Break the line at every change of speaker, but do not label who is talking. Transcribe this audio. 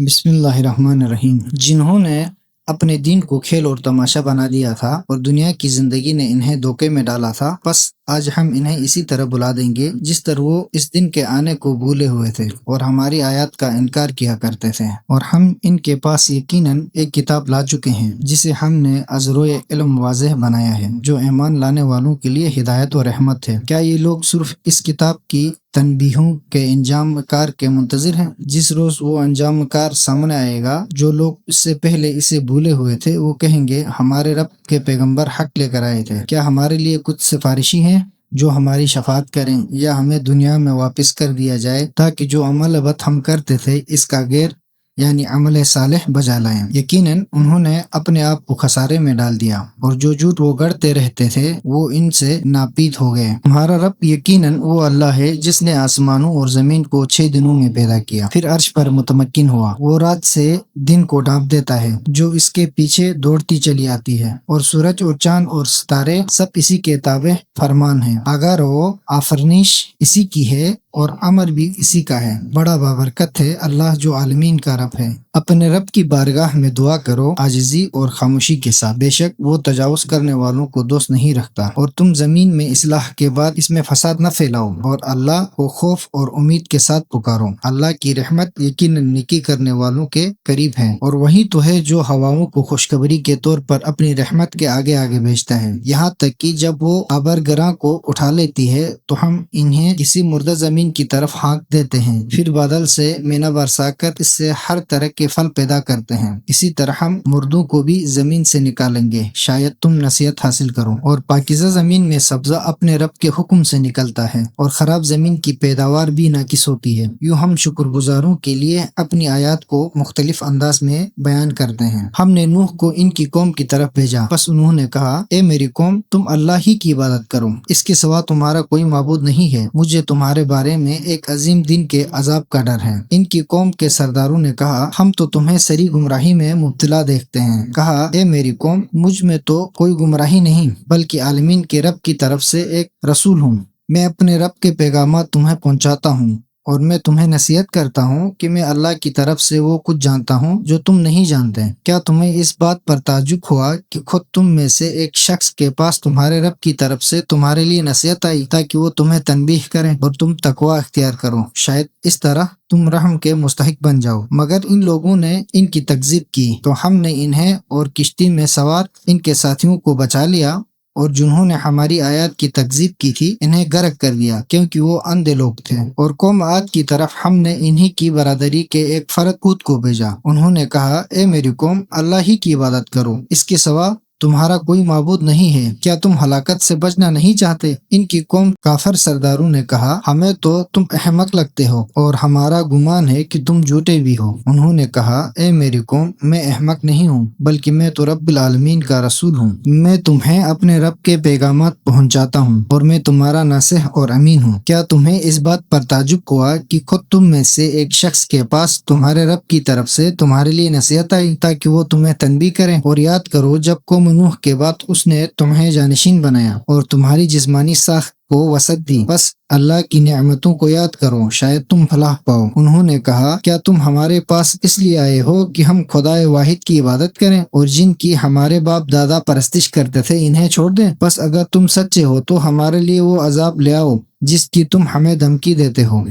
بسم اللہ الرحمن الرحیم۔ جنہوں نے اپنے دین کو کھیل اور تماشا بنا دیا تھا اور دنیا کی زندگی نے انہیں دھوکے میں ڈالا تھا، بس آج ہم انہیں اسی طرح بلا دیں گے جس طرح وہ اس دن کے آنے کو بھولے ہوئے تھے اور ہماری آیات کا انکار کیا کرتے تھے۔ اور ہم ان کے پاس یقیناً ایک کتاب لا چکے ہیں جسے ہم نے از روئے علم واضح بنایا ہے، جو ایمان لانے والوں کے لیے ہدایت و رحمت ہے۔ کیا یہ لوگ صرف اس کتاب کی تنبیہوں کے انجام کار کے منتظر ہیں؟ جس روز وہ انجام کار سامنے آئے گا، جو لوگ اس سے پہلے اسے بھولے ہوئے تھے وہ کہیں گے ہمارے رب کے پیغمبر حق لے کر آئے تھے، کیا ہمارے لیے کچھ سفارشی ہیں جو ہماری شفاعت کریں، یا ہمیں دنیا میں واپس کر دیا جائے تاکہ جو عمل بد ہم کرتے تھے اس کا غیر یعنی عمل صالح بجا لائیں۔ یقیناً انہوں نے اپنے آپ کو خسارے میں ڈال دیا اور جو جھوٹ وہ گڑھتے رہتے تھے وہ ان سے ناپید ہو گئے۔ تمہارا رب یقیناً وہ اللہ ہے جس نے آسمانوں اور زمین کو 6 دنوں میں پیدا کیا، پھر عرش پر متمکن ہوا۔ وہ رات سے دن کو ڈھانپ دیتا ہے جو اس کے پیچھے دوڑتی چلی آتی ہے، اور سورج اور چاند اور ستارے سب اسی کے تابع فرمان ہیں۔ اگر وہ آفرینش اسی کی ہے اور امر بھی اسی کا ہے، بڑا بابرکت ہے اللہ جو عالمین کا رب ہے۔ اپنے رب کی بارگاہ میں دعا کرو عاجزی اور خاموشی کے ساتھ، بے شک وہ تجاوز کرنے والوں کو دوست نہیں رکھتا۔ اور تم زمین میں اصلاح کے بعد اس میں فساد نہ پھیلاؤ اور اللہ کو خوف اور امید کے ساتھ پکارو۔ اللہ کی رحمت یقیناً نیکی کرنے والوں کے قریب ہے، اور وہی تو ہے جو ہواؤں کو خوشخبری کے طور پر اپنی رحمت کے آگے آگے بھیجتا ہے، یہاں تک کہ جب وہ آبرگراں کو اٹھا لیتی ہے تو ہم انہیں کسی مردہ زمین کی طرف ہانک دیتے ہیں، پھر بادل سے مینا برسا کر اس سے ہر طرح کے پھل پیدا کرتے ہیں۔ اسی طرح ہم مردوں کو بھی زمین سے نکالیں گے، شاید تم نصیحت حاصل کرو۔ اور پاکیزہ زمین میں سبزہ اپنے رب کے حکم سے نکلتا ہے، اور خراب زمین کی پیداوار بھی ناقص ہوتی ہے۔ یوں ہم شکر گزاروں کے لیے اپنی آیات کو مختلف انداز میں بیان کرتے ہیں۔ ہم نے نوح کو ان کی قوم کی طرف بھیجا، پس انہوں نے کہا اے میری قوم، تم اللہ ہی کی عبادت کرو، اس کے سوا تمہارا کوئی معبود نہیں ہے، مجھے تمہارے بارے میں ایک عظیم دن کے عذاب کا ڈر ہے۔ ان کی قوم کے سرداروں نے کہا ہم تو تمہیں سری گمراہی میں مبتلا دیکھتے ہیں۔ کہا اے میری قوم، مجھ میں تو کوئی گمراہی نہیں، بلکہ عالمین کے رب کی طرف سے ایک رسول ہوں۔ میں اپنے رب کے پیغامات تمہیں پہنچاتا ہوں، اور میں تمہیں نصیحت کرتا ہوں کہ میں اللہ کی طرف سے وہ کچھ جانتا ہوں جو تم نہیں جانتے۔ کیا تمہیں اس بات پر تعجب ہوا کہ خود تم میں سے ایک شخص کے پاس تمہارے رب کی طرف سے تمہارے لیے نصیحت آئی تاکہ وہ تمہیں تنبیہ کریں اور تم تقوی اختیار کرو، شاید اس طرح تم رحم کے مستحق بن جاؤ؟ مگر ان لوگوں نے ان کی تکذیب کی تو ہم نے انہیں اور کشتی میں سوار ان کے ساتھیوں کو بچا لیا، اور جنہوں نے ہماری آیات کی تکذیب کی تھی انہیں غرق کر دیا کیونکہ وہ اندھے لوگ تھے۔ اور قوم عاد کی طرف ہم نے انہی کی برادری کے ایک فرد کوت کو بھیجا، انہوں نے کہا اے میری قوم، اللہ ہی کی عبادت کرو، اس کے سوا تمہارا کوئی معبود نہیں ہے، کیا تم ہلاکت سے بچنا نہیں چاہتے؟ ان کی قوم کافر سرداروں نے کہا ہمیں تو تم احمق لگتے ہو اور ہمارا گمان ہے کہ تم جھوٹے بھی ہو۔ انہوں نے کہا اے میری قوم، میں احمق نہیں ہوں، بلکہ میں تو رب العالمین کا رسول ہوں۔ میں تمہیں اپنے رب کے پیغامات پہنچاتا ہوں اور میں تمہارا ناصح اور امین ہوں۔ کیا تمہیں اس بات پر تعجب ہوا کہ خود تم میں سے ایک شخص کے پاس تمہارے رب کی طرف سے تمہارے لیے نصیحت آئی تاکہ وہ تمہیں تنبیہ کریں؟ اور یاد کرو جب قوم نوح کے بعد اس نے تمہیں جانشین بنایا اور تمہاری جسمانی ساخت کو وسعت دی، بس اللہ کی نعمتوں کو یاد کرو، شاید تم فلاح پاؤ۔ انہوں نے کہا کیا تم ہمارے پاس اس لیے آئے ہو کہ ہم خدائے واحد کی عبادت کریں اور جن کی ہمارے باپ دادا پرستش کرتے تھے انہیں چھوڑ دیں؟ بس اگر تم سچے ہو تو ہمارے لیے وہ عذاب لے آؤ جس کی تم ہمیں دھمکی دیتے ہو۔